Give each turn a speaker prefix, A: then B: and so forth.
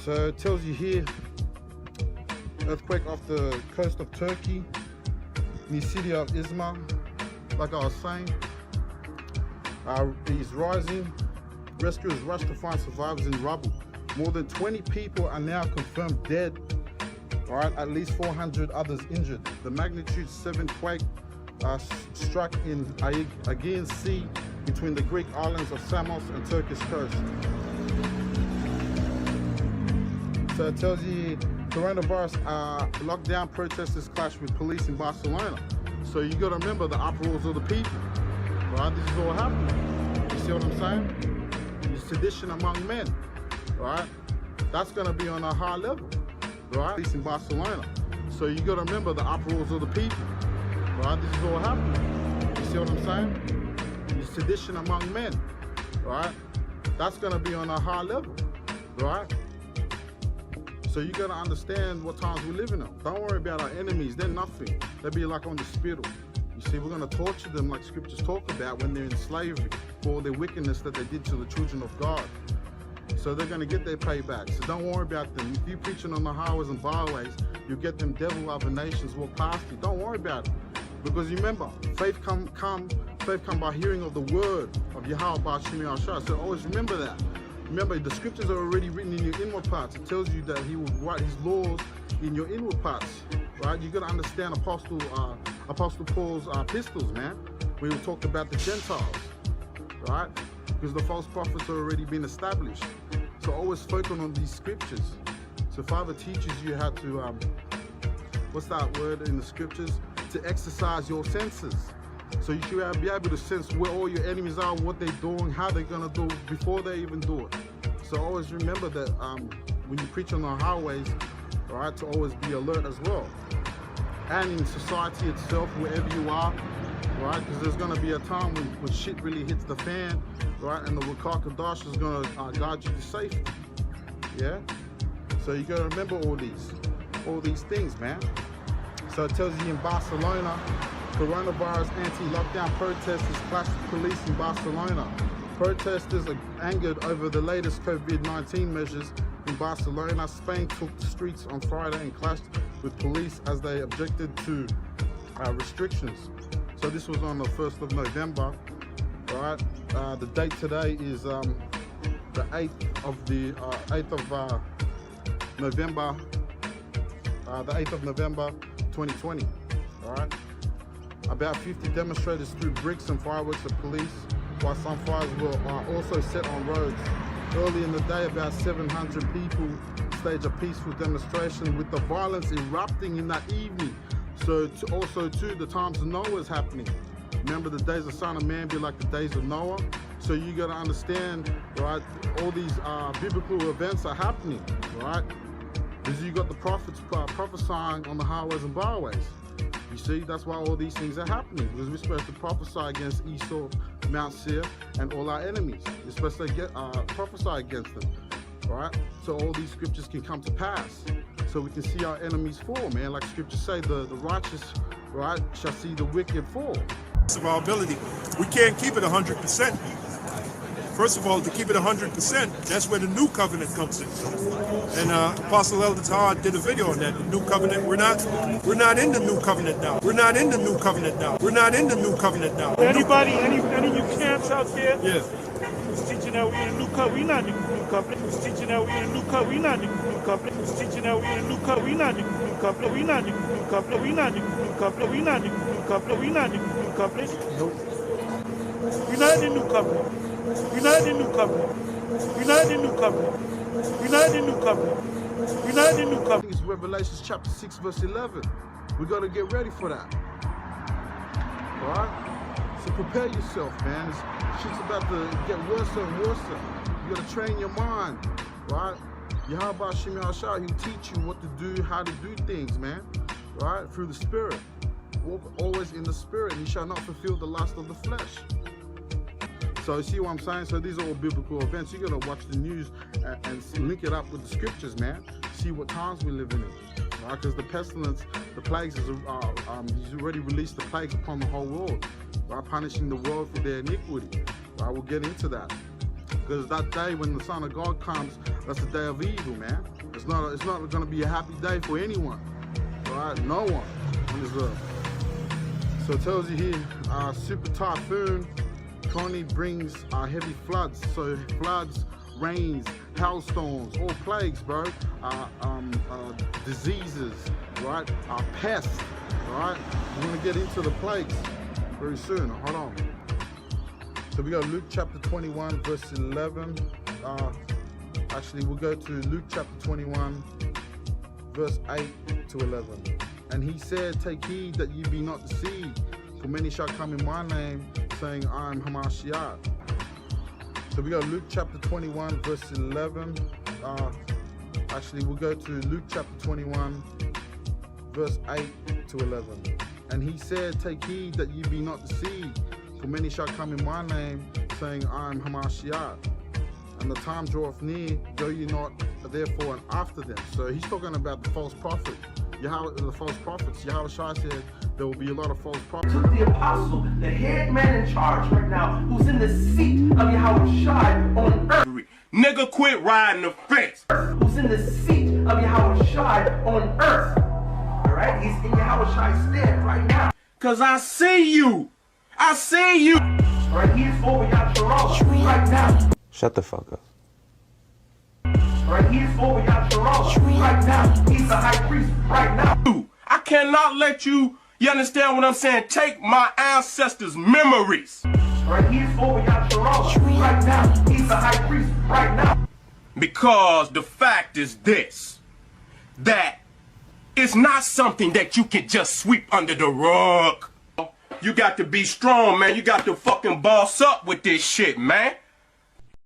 A: So it tells you here, earthquake off the coast of Turkey, in the city of Izmir. Like I was saying, is rising. Rescuers rush to find survivors in rubble. More than 20 people are now confirmed dead. All right, at least 400 others injured. The magnitude 7 quake struck in Aegean Sea between the Greek islands of Samos and Turkish coast. So it tells you coronavirus lockdown protesters clash with police in Barcelona. So you got to remember the uproars of the people, right? This is all happening. You see what I'm saying? There's sedition among men, right? That's going to be on a high level, right? Police in Barcelona. So you got to remember the uproars of the people, right? This is all happening. You see what I'm saying? There's sedition among men, right? That's going to be on a high level, right? So you got to understand what times we're living in. Don't worry about our enemies. They're nothing. They'll be like on the spittle. You see, we're going to torture them like scriptures talk about when they're in slavery for all their wickedness that they did to the children of God. So they're going to get their payback. So don't worry about them. If you're preaching on the highways and byways, you get them devil other nations walk past you. Don't worry about it. Because remember, faith come by hearing of the word of Yahawashi. So always remember that. Remember, the scriptures are already written in your inward parts. It tells you that he will write his laws in your inward parts, right? You got to understand Apostle Paul's epistles, man. We will talk about the Gentiles, right? Because the false prophets have already been established. So always focus on these scriptures. So Father teaches you how to, what's that word in the scriptures? To exercise your senses. So you should be able to sense where all your enemies are, what they're doing, how they're going to do it before they even do it. So always remember that when you preach on the highways, right, to always be alert as well. And in society itself, wherever you are, right, because there's going to be a time when shit really hits the fan, right, and the Wakakadash is going to guide you to safety. Yeah? So you got to remember all these things, man. So it tells you in Barcelona, coronavirus anti-lockdown protesters clash with police in Barcelona. Protesters are angered over the latest COVID-19 measures in Barcelona. Spain took the streets on Friday and clashed with police as they objected to restrictions. So this was on the 1st of November, right? The date today is the 8th of November, the 8th of November 2020, all right? About 50 demonstrators threw bricks and fireworks at police, while some fires were also set on roads. Early in the day, about 700 people staged a peaceful demonstration, with the violence erupting in that evening. So also too, the times of Noah is happening. Remember, the days of Son of Man be like the days of Noah. So you got to understand, right, all these biblical events are happening, right? Because you got the prophets prophesying on the highways and byways. You see, that's why all these things are happening, because we're supposed to prophesy against Esau, Mount Seir, and all our enemies. We're supposed to prophesy against them, right? So all these scriptures can come to pass, so we can see our enemies fall, man. Like scriptures say, the righteous, right, shall see the wicked fall.
B: Of our ability, we can't keep it 100%. First of all, to keep it 100%, that's where the new covenant comes in. And Apostle Elder Tahar did a video on that. The new covenant, we're not in the new covenant now. We're not in the new covenant now. We're not in the new covenant now.
C: Anybody, any of you camps out there?
B: Yeah.
C: Who's teaching that we in a new covenant? We not in the new covenant. Who's teaching that we in a new covenant? We not in the new covenant. Who's teaching that we in a new covenant? We not in the new covenant. We not in the new covenant. We not in the new covenant. We not in the new covenant. We not in the new covenant. Nope. We not in the new covenant. We're not in the new covenant. We're not in the new covenant. We're not in the new covenant. We're not in the new covenant.
A: It's Revelation chapter 6, verse 11. We got to get ready for that. All right? So prepare yourself, man. Shit's about to get worse and worse. You got to train your mind, right? Yahawashi, he'll teach you what to do, how to do things, man, right? Through the Spirit. Walk always in the Spirit, and you shall not fulfill the lust of the flesh. So you see what I'm saying? So these are all biblical events. You got to watch the news and link it up with the scriptures, man. See what times we're living in, right? Because the pestilence, the plagues, he's already released the plagues upon the whole world, right? Punishing the world for their iniquity, right? We'll get into that. Because that day when the Son of God comes, that's the day of evil, man. It's not going to be a happy day for anyone. All right, no one on this earth. So it tells you here, super typhoon currently brings heavy floods. So floods, rains, hailstorms, all plagues, bro. Diseases, right? Pests, right? We're gonna get into the plagues very soon. Hold on. So we got Luke chapter 21, verse 11. Actually, we'll go to Luke chapter 21, verse 8 to 11. And he said, take heed that ye be not deceived, for many shall come in my name, saying, I am Hamashiach. So we got Luke chapter 21, verse 11. Actually, we'll go to Luke chapter 21, verse 8 to 11. And he said, take heed that ye be not deceived, for many shall come in my name, saying, I am Hamashiach. And the time draweth near, go ye not therefore and after them. So he's talking about the false prophet. The false prophets. Yahawashi said there will be a lot of false prophets.
D: Took the apostle, the head man in charge right now, who's in the seat of Yahawashi on earth.
E: Nigga, quit riding the fence.
D: Who's in the seat of Yahawashi on earth. Alright? He's in Yahawashi's stead right now.
E: Cause I see you. I see you.
D: Alright? He's over Yahshua right now.
F: Shut the fuck up.
D: Alright? He's over Yahshua right now. He's the high priest right now.
E: I cannot let you understand what I'm saying? Take my ancestors' memories.
D: Alright? He's over Yahshua right now. He's the high priest right now.
E: Because the fact is this, that it's not something that you can just sweep under the rug. You got to be strong, man. You got to fucking boss up with this shit, man.